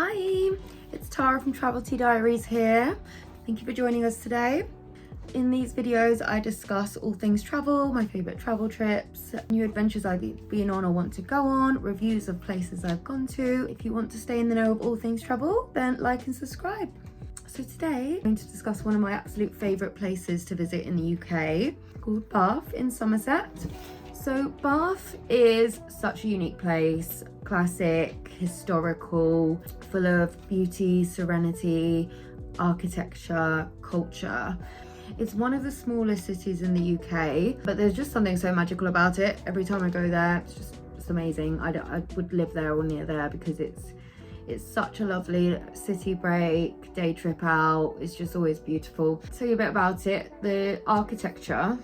Hi, it's Tara from Travel Tea Diaries here. Thank you for joining us today. In these videos, I discuss all things travel, my favourite travel trips, new adventures I've been on or want to go on, reviews of places I've gone to. If you want to stay in the know of all things travel, then like and subscribe. So today, I'm going to discuss one of my absolute favourite places to visit in the UK, called Bath in Somerset. So Bath is such a unique place, classic, historical, full of beauty, serenity, architecture, culture. It's one of the smallest cities in the UK, but there's just something so magical about it. Every time I go there, it's amazing. I would live there or near there because it's such a lovely city break, day trip out. It's just always beautiful. I'll tell you a bit about it. The architecture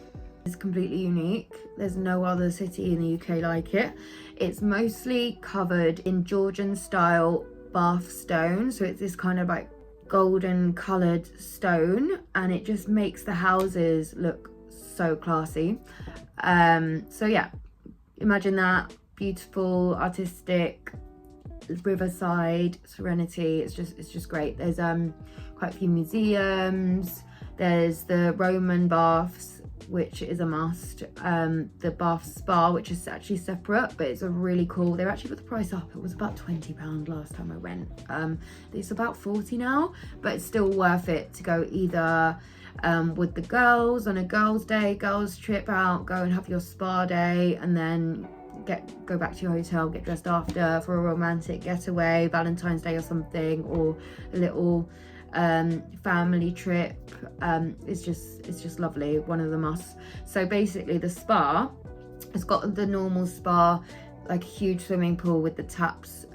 is completely unique. There's no other city in the UK like it. It's mostly covered in Georgian style Bath stone. So it's this kind of like golden coloured stone, and it just makes the houses look so classy. So yeah, imagine that, beautiful, artistic, riverside, serenity. It's just great. There's quite a few museums. There's the Roman baths, which is a must. The Bath Spa, which is actually separate, but it's a really cool. They've actually put the price up. It was about £20 last time I went. It's about 40 now, but it's still worth it to go either with the girls on a girls' day, girls' trip out, go and have your spa day, and then go back to your hotel, get dressed after for a romantic getaway, Valentine's Day or something, or a little family trip. It's just lovely, one of the musts. So basically the spa has got the normal spa, like a huge swimming pool with the taps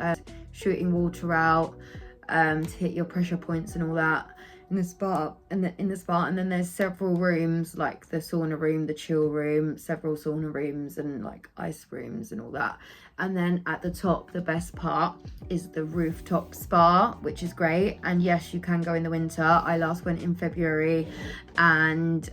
shooting water out to hit your pressure points and all that in the spa. And then there's several rooms, like the sauna room, the chill room, several sauna rooms and like ice rooms and all that. And then at the top, the best part is the rooftop spa, which is great. And yes, you can go in the winter. I last went in February, and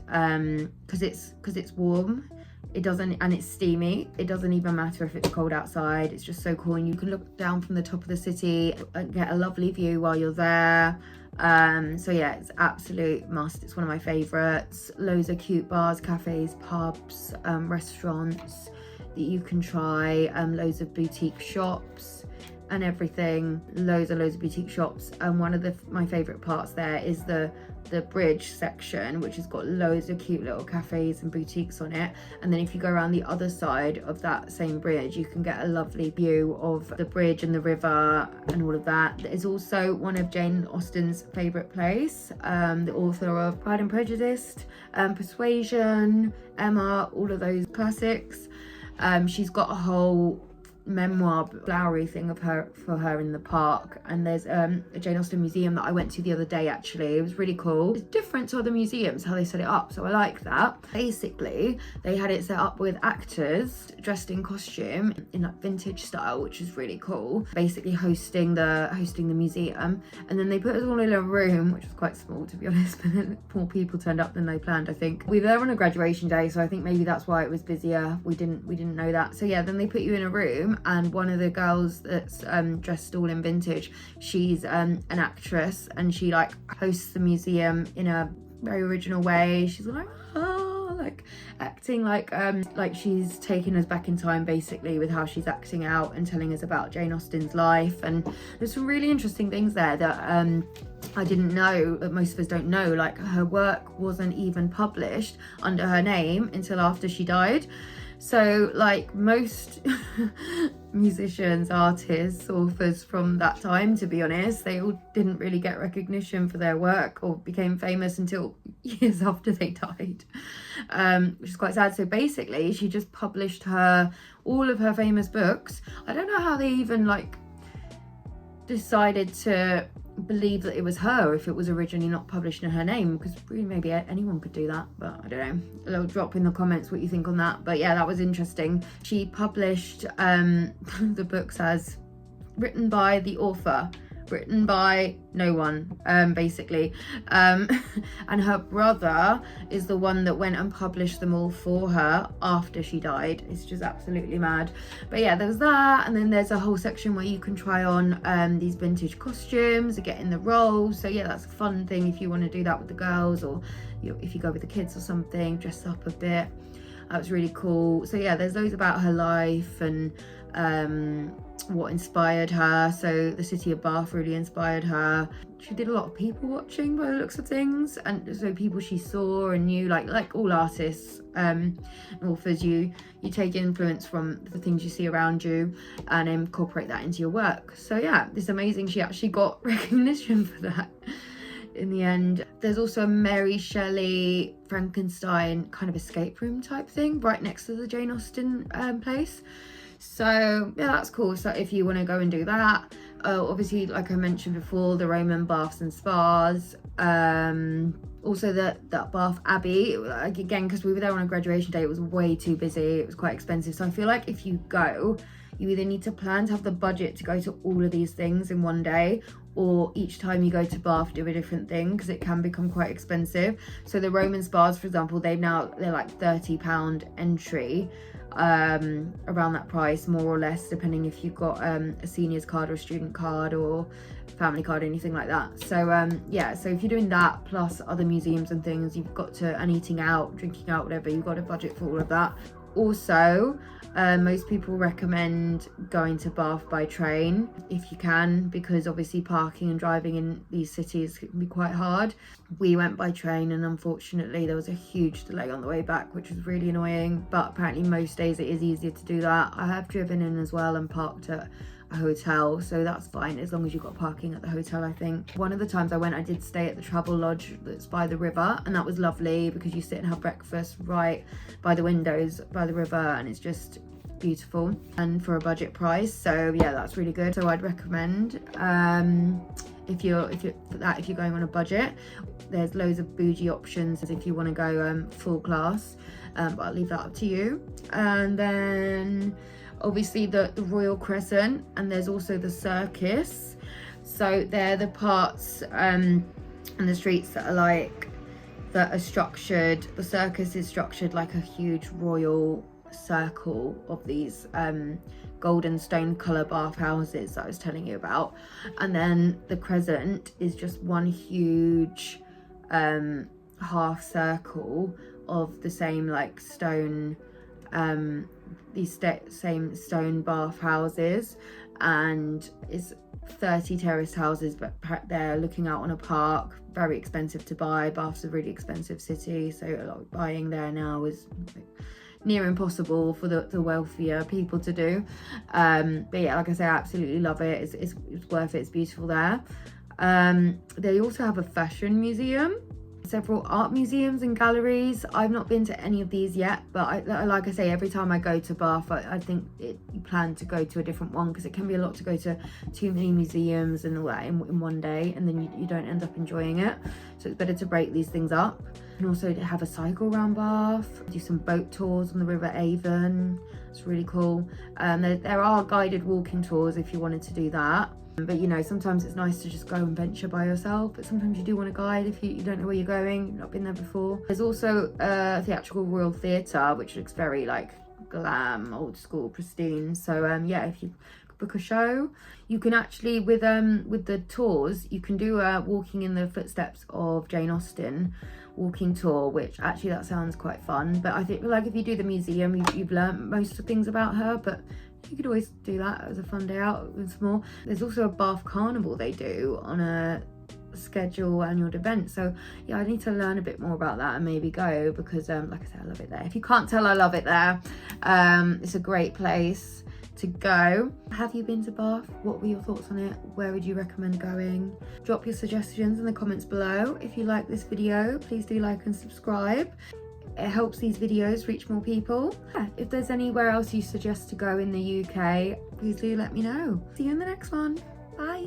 because it's warm, and it's steamy, it doesn't even matter if it's cold outside. It's just so cool, and you can look down from the top of the city and get a lovely view while you're there. So yeah, it's absolute must. It's one of my favorites. Loads of cute bars, cafes, pubs, restaurants that you can try, loads of boutique shops and everything. Loads of boutique shops. And one of my favorite parts there is the bridge section, which has got loads of cute little cafes and boutiques on it. And then if you go around the other side of that same bridge, you can get a lovely view of the bridge and the river and all of that. It's also one of Jane Austen's favorite place, the author of Pride and Prejudice, Persuasion, Emma, all of those classics. She's got a whole memoir flowery thing of her for her in the park, and there's a Jane Austen museum that I went to the other day. Actually, it was really cool. It's different to other museums how they set it up, so I like that. Basically, they had it set up with actors dressed in costume in like vintage style, which is really cool, basically hosting the museum. And then they put us all in a room, which was quite small to be honest, but then more people turned up than they planned. I think we were there on a graduation day, so I think maybe that's why it was busier. We didn't know that. So yeah, then they put you in a room, and one of the girls that's dressed all in vintage, she's an actress, and she like hosts the museum in a very original way. She's like like acting like she's taking us back in time, basically, with how she's acting out and telling us about Jane Austen's life. And there's some really interesting things there that I didn't know, that most of us don't know. Like, her work wasn't even published under her name until after she died. So like most musicians, artists, authors from that time, to be honest, they all didn't really get recognition for their work or became famous until years after they died, which is quite sad. So basically she just published all of her famous books. I don't know how they even like decided to believe that it was her if it was originally not published in her name, because really maybe anyone could do that, but I don't know. A little drop in the comments what you think on that. But yeah, that was interesting. She published the books as written by the author written by no one, basically. And her brother is the one that went and published them all for her after she died. It's just absolutely mad. But yeah, there's that, and then there's a whole section where you can try on these vintage costumes and get in the roles. So yeah, that's a fun thing if you want to do that with the girls, or if you go with the kids or something, dress up a bit. That was really cool. So yeah, there's loads about her life and what inspired her. So the city of Bath really inspired her. She did a lot of people watching by the looks of things, and so people she saw and knew, like all artists and authors, you take influence from the things you see around you and incorporate that into your work. So yeah, it's amazing she actually got recognition for that in the end. There's also a Mary Shelley Frankenstein kind of escape room type thing right next to the Jane Austen place. So yeah, that's cool. So if you want to go and do that, obviously, like I mentioned before, the Roman baths and spas, also that Bath Abbey, like, again, because we were there on a graduation day, it was way too busy, it was quite expensive. So I feel like if you go, you either need to plan to have the budget to go to all of these things in one day, or each time you go to Bath do a different thing, because it can become quite expensive. So the Roman spas, for example, they're like £30 entry, around that price, more or less, depending if you've got a seniors card or a student card or family card or anything like that. So yeah, so if you're doing that plus other museums and things, you've got to, and eating out, drinking out, whatever, you've got a budget for all of that. Also, most people recommend going to Bath by train if you can, because obviously parking and driving in these cities can be quite hard. We went by train, and unfortunately there was a huge delay on the way back, which was really annoying, but apparently most days it is easier to do that. I have driven in as well and parked at a hotel, so that's fine as long as you've got parking at the hotel. I think one of the times I went, I did stay at the travel lodge that's by the river, and that was lovely because you sit and have breakfast right by the windows by the river, and it's just beautiful and for a budget price. So yeah, that's really good. So I'd recommend if you're going on a budget. There's loads of bougie options if you want to go full class, but I'll leave that up to you. And then obviously the Royal Crescent, and there's also the Circus. So they're the parts and the streets that are structured. The Circus is structured like a huge royal circle of these golden stone colour bathhouses that I was telling you about, and then the Crescent is just one huge half circle of the same like stone, these same stone bathhouses, and it's 30 terraced houses, but they're looking out on a park. Very expensive to buy. Bath's a really expensive city, so a lot of buying there now is near impossible for the wealthier people to do. But yeah, like I say, I absolutely love it. It's worth it. It's beautiful there. They also have a fashion museum, several art museums and galleries. I've not been to any of these yet, but like I say, every time I go to Bath, I think you plan to go to a different one, because it can be a lot to go to too many museums and all that in one day, and then you don't end up enjoying it. So it's better to break these things up. And also to have a cycle around Bath, do some boat tours on the River Avon. It's really cool. There are guided walking tours if you wanted to do that. But you know, sometimes it's nice to just go and venture by yourself, but sometimes you do want a guide if you don't know where you're going, you've not been there before. There's also a theatrical Royal Theatre, which looks very like glam, old school, pristine. So yeah, if you book a show, you can actually, with the tours, you can do a walking in the footsteps of Jane Austen walking tour, which actually that sounds quite fun. But I think like if you do the museum, you've learned most of the things about her, but you could always do that as a fun day out with more. There's also a Bath Carnival they do on a schedule annual event. So yeah, I need to learn a bit more about that and maybe go, because like I said, I love it there. If you can't tell, I love it there. It's a great place to go. Have you been to Bath? What were your thoughts on it? Where would you recommend going? Drop your suggestions in the comments below. If you like this video, please do like and subscribe. It helps these videos reach more people. Yeah, if there's anywhere else you suggest to go in the UK, please do let me know. See you in the next one. Bye.